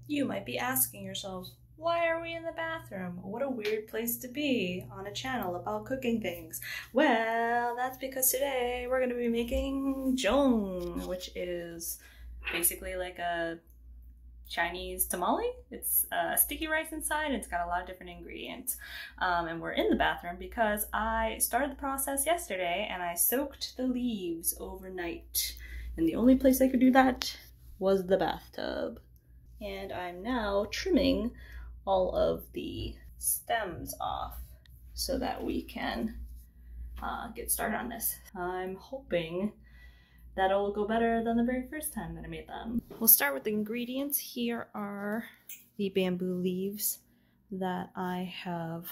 You might be asking yourselves, why are we in the bathroom? What a weird place to be on a channel about cooking things. Well, that's because today we're going to be making jung, which is basically like a Chinese tamale. It's sticky rice inside. It's got a lot of different ingredients. And we're in the bathroom because I started the process yesterday and I soaked the leaves overnight. And the only place I could do that was the bathtub. And I'm now trimming all of the stems off so that we can get started on this. I'm hoping that'll go better than the very first time that I made them. We'll start with the ingredients. Here are the bamboo leaves that I have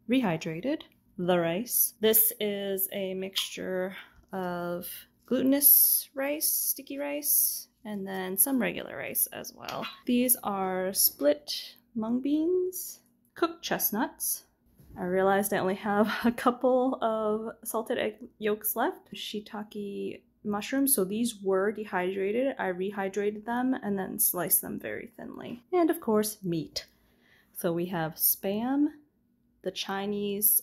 rehydrated. The rice. This is a mixture of glutinous rice, sticky rice, and then some regular rice as well. These are split mung beans, cooked chestnuts. I realized I only have a couple of salted egg yolks left. Shiitake mushrooms, so these were dehydrated. I rehydrated them and then sliced them very thinly. And of course, meat. So we have Spam, the Chinese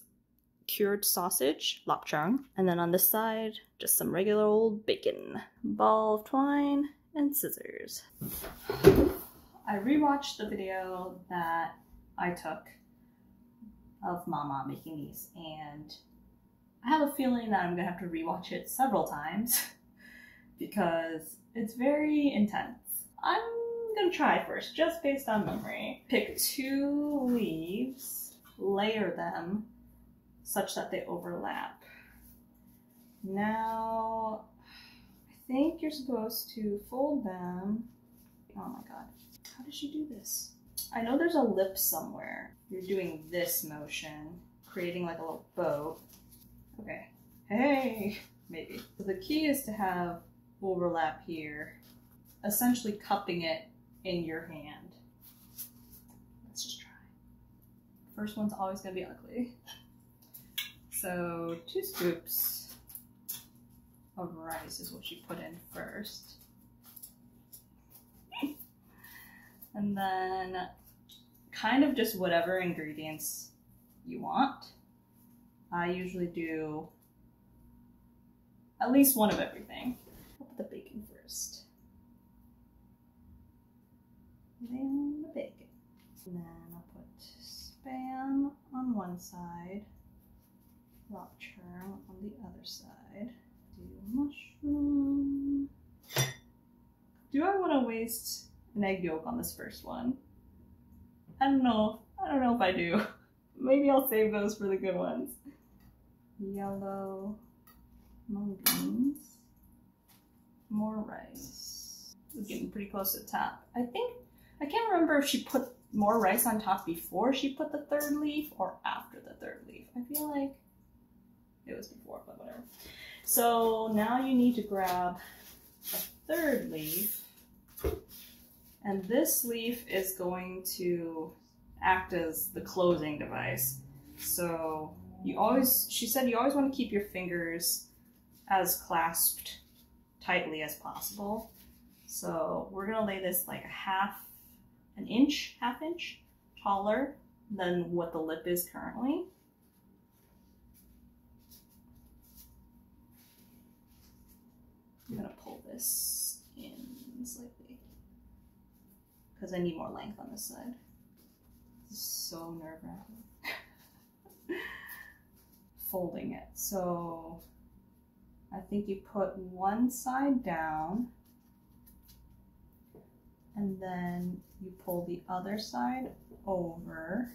cured sausage, jung, and then on this side, just some regular old bacon, ball of twine, and scissors. I rewatched the video that I took of Mama making these, and I have a feeling that I'm gonna have to rewatch it several times because it's very intense. I'm gonna try first, just based on memory. Pick 2 leaves, layer them such that they overlap. Now, I think you're supposed to fold them. Oh my god, how did she do this? I know there's a lip somewhere. You're doing this motion, creating like a little boat. Okay, hey, maybe. So the key is to have overlap here, essentially cupping it in your hand. Let's just try. First one's always gonna be ugly. So 2 scoops of rice is what you put in first. And then kind of just whatever ingredients you want. I usually do at least one of everything. I'll put the bacon first. Then the bacon. And then I'll put Spam on one side, rock churn on the other side. Do mushroom. Do I want to waste an egg yolk on this first one? I don't know if I do. Maybe I'll save those for the good ones. Yellow mung beans, more rice. We're getting pretty close to the top. I can't remember if she put more rice on top before she put the 3rd leaf or after the 3rd leaf. I feel like it was before, but whatever. So now you need to grab a 3rd leaf, and this leaf is going to act as the closing device. So she said you always want to keep your fingers as clasped tightly as possible. So we're gonna lay this like half inch taller than what the lip is currently. I'm gonna pull this in slightly because I need more length on this side. This is so nerve-wracking. Folding it. So I think you put one side down and then you pull the other side over.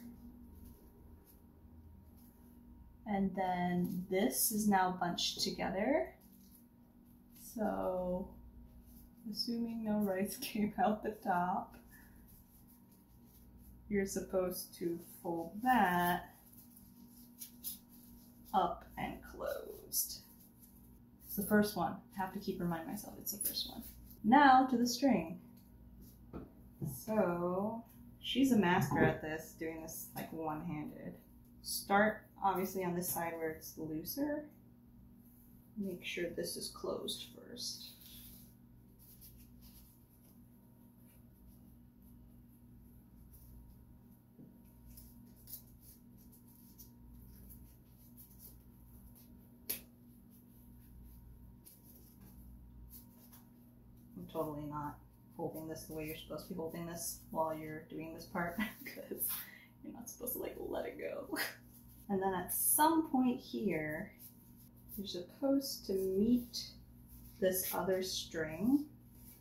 And then this is now bunched together. So, assuming no rice came out the top, you're supposed to fold that up and closed. It's the first one. I have to keep reminding myself it's the first one. Now to the string. So, she's a master at this, doing this like one-handed. Start obviously on this side where it's looser. Make sure this is closed first. totally not holding this the way you're supposed to be holding this while you're doing this part, because you're not supposed to like let it go. And then at some point here, you're supposed to meet this other string,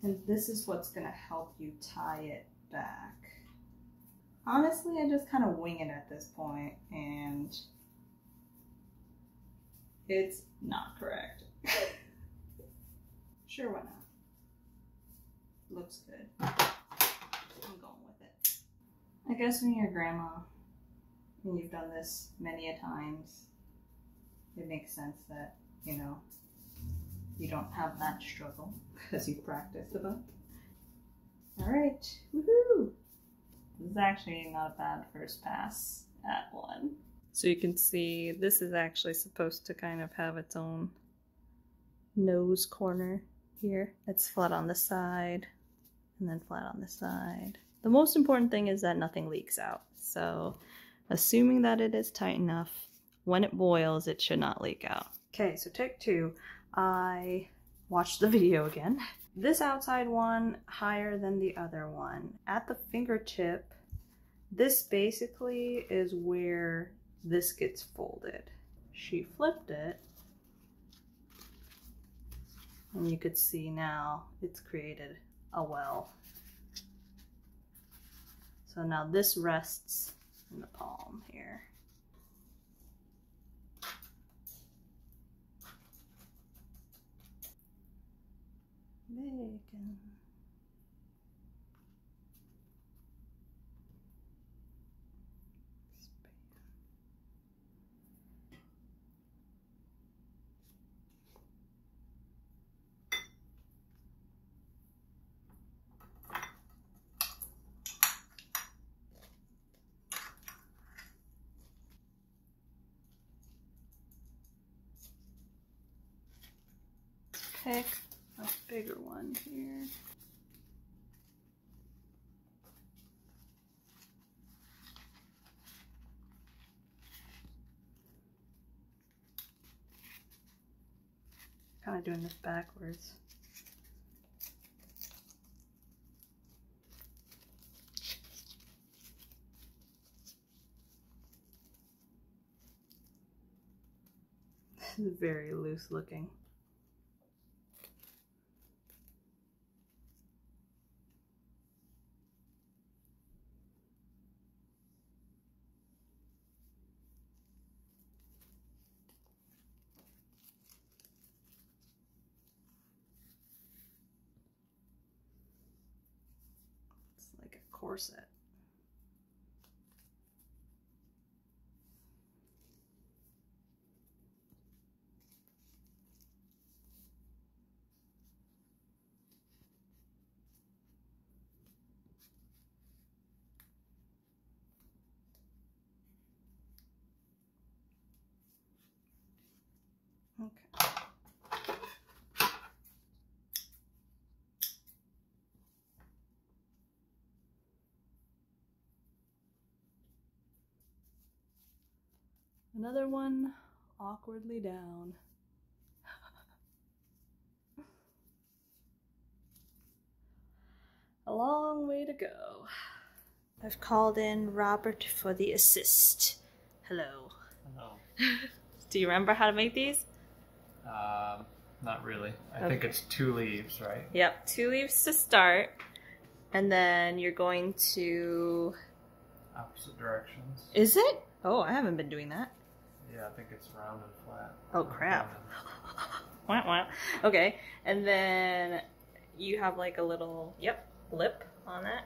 and this is what's gonna help you tie it back. Honestly, I just kind of wing it at this point, and it's not correct. Sure, why not? Looks good. I'm going with it. I guess when you're a grandma and you've done this many a times, it makes sense that, you know, you don't have that struggle because you've practiced a bunch. All right, woohoo! This is actually not a bad first pass at one. So you can see this is actually supposed to kind of have its own nose corner here. It's flat on the side and then flat on the side. The most important thing is that nothing leaks out. So assuming that it is tight enough, when it boils, it should not leak out. Okay, so take two. I watched the video again. This outside one higher than the other one. At the fingertip, this basically is where this gets folded. She flipped it, and you could see now it's created a well. So now this rests in the palm here. Bacon. Pick a bigger one here. Kind of doing this backwards. This is very loose looking. Like a corset. Okay. Another one awkwardly down. A long way to go. I've called in Robert for the assist. Hello. Hello. Do you remember how to make these? Not really. I think it's 2 leaves, right? Yep, 2 leaves to start. And then you're going to... Opposite directions. Is it? Oh, I haven't been doing that. Yeah, I think it's round and flat. Oh, crap. Wow, wow. Okay, and then you have like a little, yep, lip on it.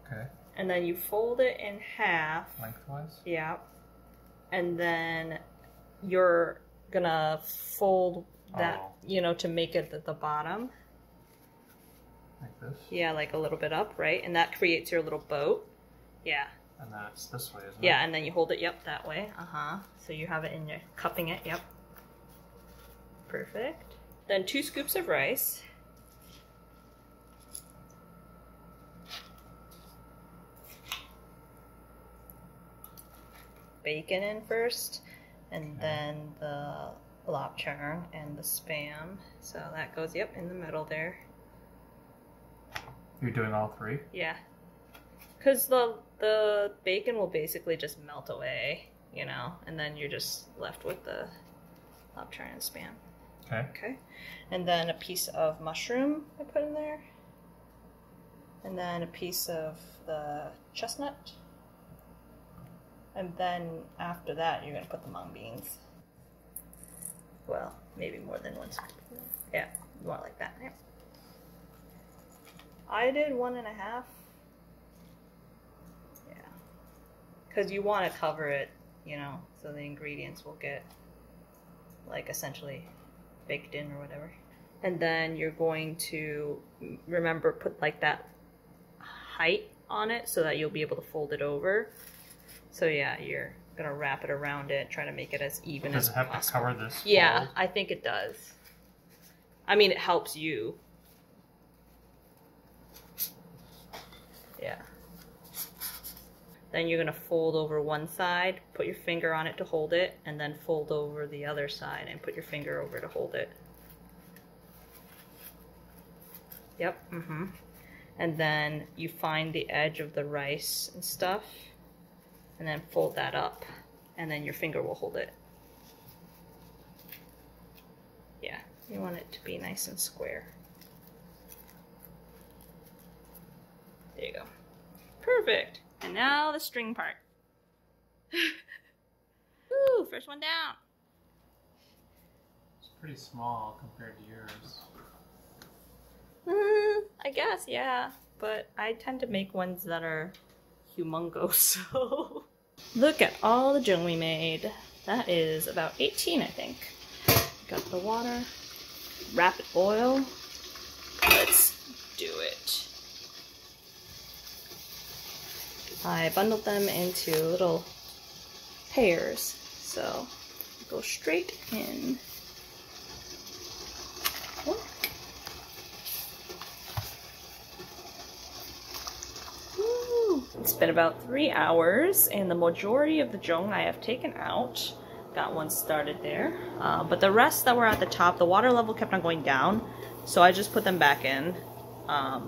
Okay. And then you fold it in half. Lengthwise? Yeah. And then you're gonna fold that, you know, to make it at the bottom. Like this? Yeah, like a little bit up, right? And that creates your little boat. Yeah. And then it's this way, isn't it? Yeah, and then you hold it, yep, that way. So you have it in your, cupping it, yep. Perfect. Then 2 scoops of rice. Bacon in first, and then the lapchung and the spam. So that goes, yep, in the middle there. You're doing all three? Yeah. Because the bacon will basically just melt away, you know, and then you're just left with the lapchung and spam. Okay. Okay. And then a piece of mushroom I put in there. And then a piece of the chestnut. And then after that, you're going to put the mung beans. Well, maybe more than one spoon. Yeah, more like that. Yeah. I did 1.5. Yeah. Because you want to cover it, you know, so the ingredients will get, like, essentially baked in or whatever. And then you're going to, remember, put, like, that height on it so that you'll be able to fold it over. So yeah, you're gonna wrap it around it, try to make it as even as possible. Does it have to cover this? Yeah, fold? I think it does. I mean, it helps you. Yeah. Then you're gonna fold over one side, put your finger on it to hold it, and then fold over the other side and put your finger over to hold it. Yep, And then you find the edge of the rice and stuff, and then fold that up, and then your finger will hold it. Yeah, you want it to be nice and square. There you go. Perfect. And now the string part. Ooh, first one down. It's pretty small compared to yours. I guess, yeah. But I tend to make ones that are humongous, so. Look at all the jung we made. That is about 18, I think. Got the water. Rapid boil. Let's do it. I bundled them into little pairs, so go straight in. Oh. It's been about 3 hours, and the majority of the jung I have taken out. Got one started there, but the rest that were at the top, the water level kept on going down, so I just put them back in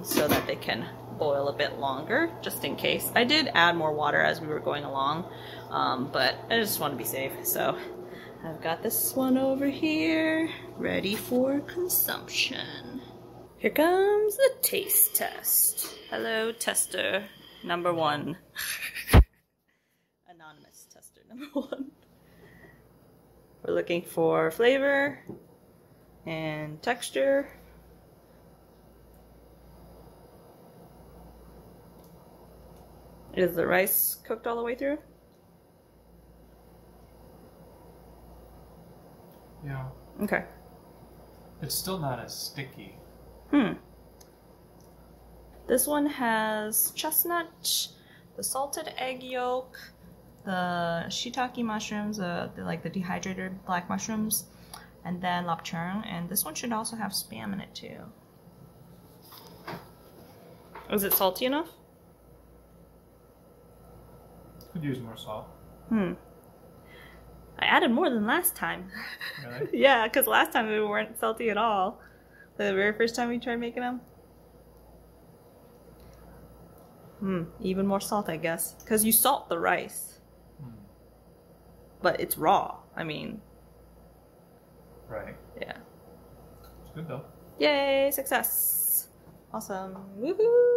so that they can boil a bit longer, just in case. I did add more water as we were going along, but I just want to be safe, so I've got this one over here, ready for consumption. Here comes the taste test. Hello, tester number 1. Anonymous tester number 1. We're looking for flavor and texture. Is the rice cooked all the way through? Yeah. Okay. It's still not as sticky. This one has chestnut, the salted egg yolk, the shiitake mushrooms, like the dehydrated black mushrooms, and then lapchung. And this one should also have spam in it too. Is it salty enough? Could use more salt. I added more than last time. Really? Yeah, because last time we weren't salty at all. The very first time we tried making them. Even more salt, I guess. Because you salt the rice. But it's raw. I mean. Right. Yeah. It's good though. Yay, success. Awesome. Woohoo!